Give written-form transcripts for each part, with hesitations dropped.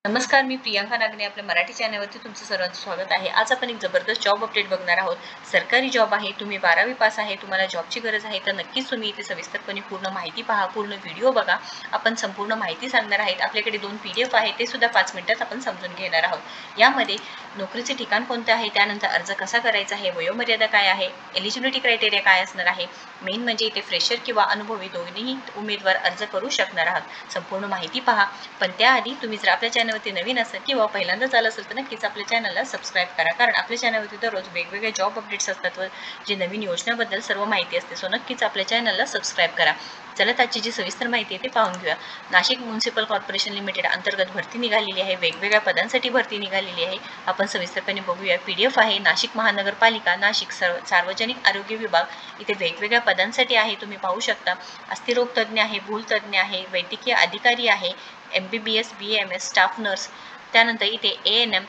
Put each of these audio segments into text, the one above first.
नमस्कार, मी प्रियांका नागणे आपल्या मराठी चॅनलवरती तुमचं सर्वांचं स्वागत आहे। आज आपण एक जबरदस्त जॉब अपडेट बघणार आहोत। सरकारी जॉब आहे, तुम्ही 12वी पास आहे, तुम्हाला जॉबची गरज आहे, तर नक्कीच तुम्ही इथे सविस्तरपणे पूर्ण माहिती पहा, पूर्ण व्हिडिओ बघा। आपण संपूर्ण माहिती सांगणार आहेत। आपल्याकडे 2 PDF आहेत, ते सुद्धा 5 मिनिटात आपण समजून घेणार आहोत। यामध्ये नोकरीचे ठिकाण कोणते आहे, त्यानंतर अर्ज कसा करायचा आहे, वयोमर्यादा काय आहे, एलिजिबिलिटी क्रायटेरिया काय असणार आहे, मेन म्हणजे इथे फ्रेशर किंवा अनुभवी दोन्हीही उमेदवार अर्ज करू शकणार आहात। संपूर्ण माहिती पहा, पण त्याआधी तुम्ही जर आपल्या चॅनलवरती नवीन असेल किंवा पहिल्यांदाच आला असेल तर नक्कीच आपल्या चॅनलला सबस्क्राईब करा, कारण आपल्या चॅनलवरती दररोज वेगवेगळे जॉब अपडेट्स असतात व जे नवीन योजनाबद्दल सर्व माहिती असते। सो नक्कीच आपल्या चॅनलला सबस्क्राईब करा। चला आजची जी सविस्तर माहिती आहे ते पाहून घेऊया। नाशिक म्युनिसिपल कॉर्पोरेशन लिमिटेड अंतर्गत भरती निघालेली आहे, वेगवेगळ्या पदांसाठी भरती निघालेली आहे। आपण सविस्तरपणे बघूया। PDF आहे नाशिक महानगरपालिका, नाशिक सार्वजनिक आरोग्य विभाग, इथे वेगवेगळ्या पदांसाठी आहे, तुम्ही पाहू शकता। अस्थिरोग तज्ञ आहे, भूलतज्ञ आहे, वैद्यकीय अधिकारी आहे, MBBS BAMS स्टाफ नर्स, त्यानंतर इथे ANM,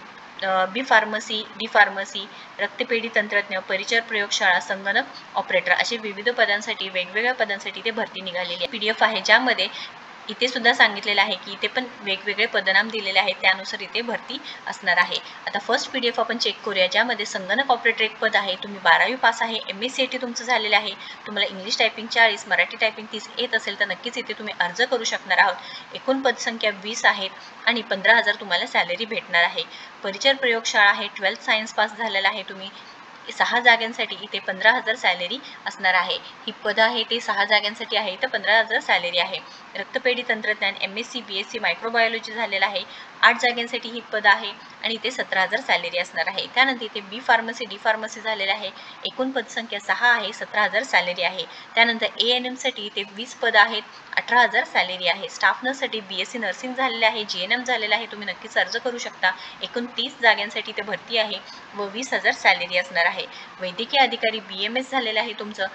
बी फार्मसी, डी फार्मसी, रक्तपेढी तंत्रज्ञ, परिचर प्रयोगशाळा, संगणक ऑपरेटर असे विविध पदांसाठी वेगवेगळ्या पदांसाठी इथे भरती निघालेली आहे। PDF आहे ज्यामध्ये इथे सुद्धा सांगितलेलं आहे की इथे पण वेगवेगळे पदनाम दिलेले आहेत, त्यानुसार इथे भरती असणार आहे। आता फर्स्ट PDF आपण चेक करूया, ज्यामध्ये संगणक ऑपरेटर एक पद आहे। तुम्ही 12वी पास आहे, MSc तुमचं झालेलं आहे, तुम्हाला इंग्लिश टायपिंग 40, मराठी टायपिंग 30 येत असेल तर नक्कीच इथे तुम्ही अर्ज करू शकणार आहात। एकूण पदसंख्या 20 आहेत आणि 15,000 तुम्हाला सॅलरी भेटणार आहे। परिचर प्रयोगशाळा आहे, 12th सायन्स पास झालेला आहे तुम्ही, 6 जागांसाठी इथे 15,000 सॅलरी असणार आहे। ही पद आहे ते 6 जागांसाठी आहे, तर 15,000 सॅलरी आहे। रक्तपेढी तंत्रज्ञान MSc BSc मायक्रोबायोलॉजी झालेला आहे, 8 जागांसाठी ही पद आहे आणि इथे 17,000 सॅलरी असणार आहे। त्यानंतर इथे बी फार्मसी डी फार्मसी झालेला आहे, एकूण पदसंख्या 6 आहे, 17,000 सॅलरी आहे। त्यानंतर ANM साठी इथे 20 पद आहेत, 18,000 सॅलरी आहे। स्टाफ नर्ससाठी BSc नर्सिंग झालेले आहे, GNM झालेला आहे, तुम्ही नक्कीच अर्ज करू शकता। एकूण 30 जागांसाठी इथे भरती आहे व 20,000 सॅलरी असणार आहे। वैद्यकीय अधिकारी BMS झालेला आहे तुमचं,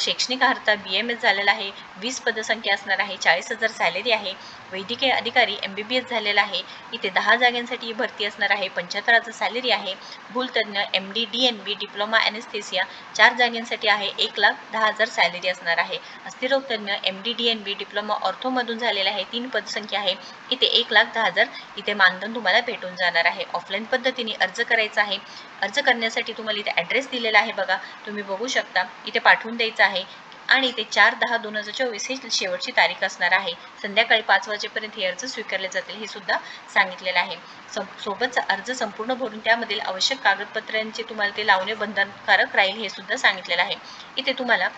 शैक्षणिक अर्हता BMS झालेला आहे, 20 पदसंख्या असणार आहे, 40,000 सॅलरी आहे। वैद्यकीय अधिकारी MBBS झालेला आहे, इथे 10 जागांसाठी भरती असणार आहे, 75,000 सॅलरी आहे। भूलतज्ञ MD DNB डिप्लोमा ॲनेस्थेसिया 4 जागांसाठी आहे, 1,10,000 सॅलरी असणार आहे। अस्थिरोग तज्ञ MD DNB डिप्लोमा ऑर्थोमधून झालेला आहे, 3 पदसंख्या आहे, इथे 1,10,000 इथे मानधन तुम्हाला भेटून जाणार आहे। ऑफलाईन पद्धतीने अर्ज करायचा आहे। अर्ज करण्यासाठी तुम्हाला इथे ॲड्रेस दिलेला आहे बघा, तुम्ही बघू शकता, इथे पाठवून द्यायचं आहे आणि ते 4/10/2024 ही शेवटची तारीख असणार आहे। संध्याकाळी 5 वाजेपर्यंत हे अर्ज स्वीकारले जातील हे सुद्धा सांगितलेलं आहे। सोबतचा अर्ज संपूर्ण भरून त्यामधील आवश्यक कागदपत्रांचे तुम्हाला ते लावणे बंधनकारक राहील हे सुद्धा सांगितलेलं आहे। इथे तुम्हाला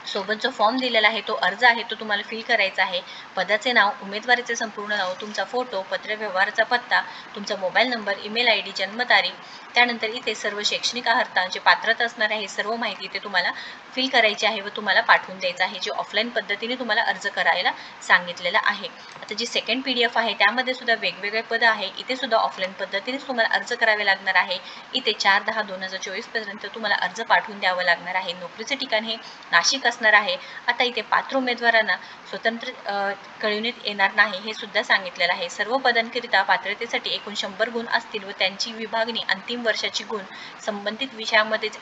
सोबत जो फॉर्म दिलेला आहे तो अर्ज आहे तो तुम्हाला फिल करायचा आहे। पदाचे नाव, उमेदवाराचे संपूर्ण नाव, तुमचा फोटो, पत्रव्यवहाराचा पत्ता, तुमचा मोबाईल नंबर, ईमेल ID, जन्मतारीख, त्यानंतर इथे सर्व शैक्षणिक अर्हता जे पात्रता असणार आहे सर्व माहिती इथे तुम्हाला फिल करायची आहे व तुम्हाला पाठवून द्यायचं आहे, जे ऑफलाईन पद्धतीने तुम्हाला अर्ज करायला सांगितलेलं आहे। आता जी सेकंड PDF आहे त्यामध्ये सुद्धा वेगवेगळे पद आहे, इथे सुद्धा ऑफलाईन पद्धतीनेच तुम्हाला अर्ज करावे लागणार आहे। इथे 4/10/2024 पर्यंत तुम्हाला अर्ज पाठवून द्यावं लागणार आहे। नोकरीचे ठिकाण हे नाशिक असणार आहे। आता इथे पात्र उमेदवारांना स्वतंत्र कळविण्यात येणार नाही हे सुद्धा सांगितलेलं आहे। सर्व पदांकरिता पात्रतेसाठी एकूण 100 गुण असतील व त्यांची विभागणी अंतिम वर्षाची गुण संबंधित विषयामध्येच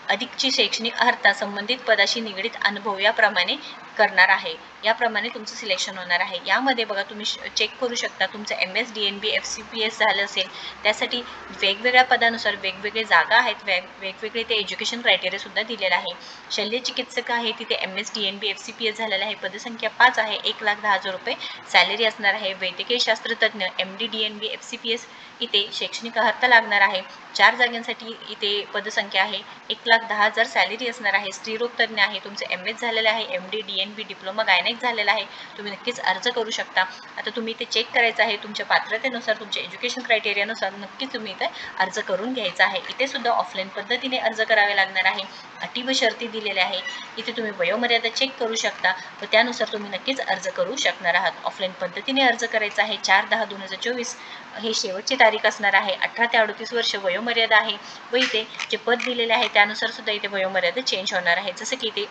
अधिकची शैक्षणिक अर्हता संबंधित पदाशी निगडीत अनुभव याप्रमाणे करणार आहे, याप्रमाणे तुमचं सिलेक्शन होणार आहे। यामध्ये बघा तुम्ही चेक करू शकता, तुमचं MS DNB FCPS झालं असेल त्यासाठी वेगवेगळ्या पदानुसार वेगवेगळे जागा आहेत, वेगवेगळे ते एज्युकेशन क्रायटेरिया सुद्धा दिलेला आहे। शल्य चिकित्सक आहे तिथे MS DNB FCPS झालेला आहे, पदसंख्या 5 आहे, 1,10,000 रुपये सॅलरी असणार आहे। वैद्यकीय शास्त्रतज्ञ MD DNB FCPS इथे शैक्षणिक अर्हता लागणार आहे, 4 जागांसाठी इथे पदसंख्या आहे, 1,10,000 सॅलरी असणार आहे। स्त्रीरोग तज्ञ आहे तुमचं MS झालेलं आहे, MD DNB डिप्लोमा गायनेक झालेला आहे, तुम्ही नक्कीच अर्ज करू शकता। आता तुम्ही इथे चेक करायचं आहे, तुमच्या पात्रतेनुसार तुमच्या एज्युकेशन क्रायटेरियानुसार नक्कीच तुम्ही इथे अर्ज करून घ्यायचा आहे। इथे सुद्धा ऑफलाईन पद्धतीने अर्ज करावे लागणार आहे, अटी व शर्ती दिलेल्या आहे, इथे तुम्ही वयोमर्यादा चेक करू शकता व त्यानुसार तुम्ही नक्कीच अर्ज करू शकणार आहात। ऑफलाईन पद्धतीने अर्ज करायचा आहे, 4/10/2024 हे शेवटची तारीख असणार आहे। 18 ते 38 वर्ष वयोमर्यादा आहे व इथे जे पद दिलेले आहे त्यानुसार सुद्धा इथे वयोमर्यादा चेंज होणार आहे, जसं की इथे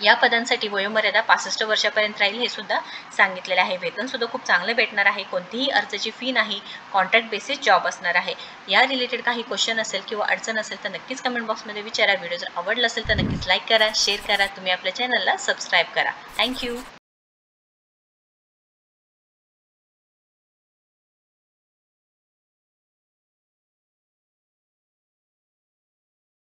या पदांसाठी वयोमर्यादा 65 वर्षापर्यंत राहील हे सुद्धा सांगितलेलं आहे। वेतन सुद्धा खूप चांगलं भेटणार आहे, कोणतीही अर्जाची फी नाही, कॉन्ट्रॅक्ट बेसिस जॉब असणार आहे। या रिलेटेड काही क्वेश्चन असेल किंवा अडचण असेल तर नक्कीच कमेंट बॉक्समध्ये विचारा। व्हिडिओ जर आवडला असेल तर नक्कीच लाईक करा, शेअर करा, तुम्ही आपल्या चॅनलला सबस्क्राईब करा। थँक्यू।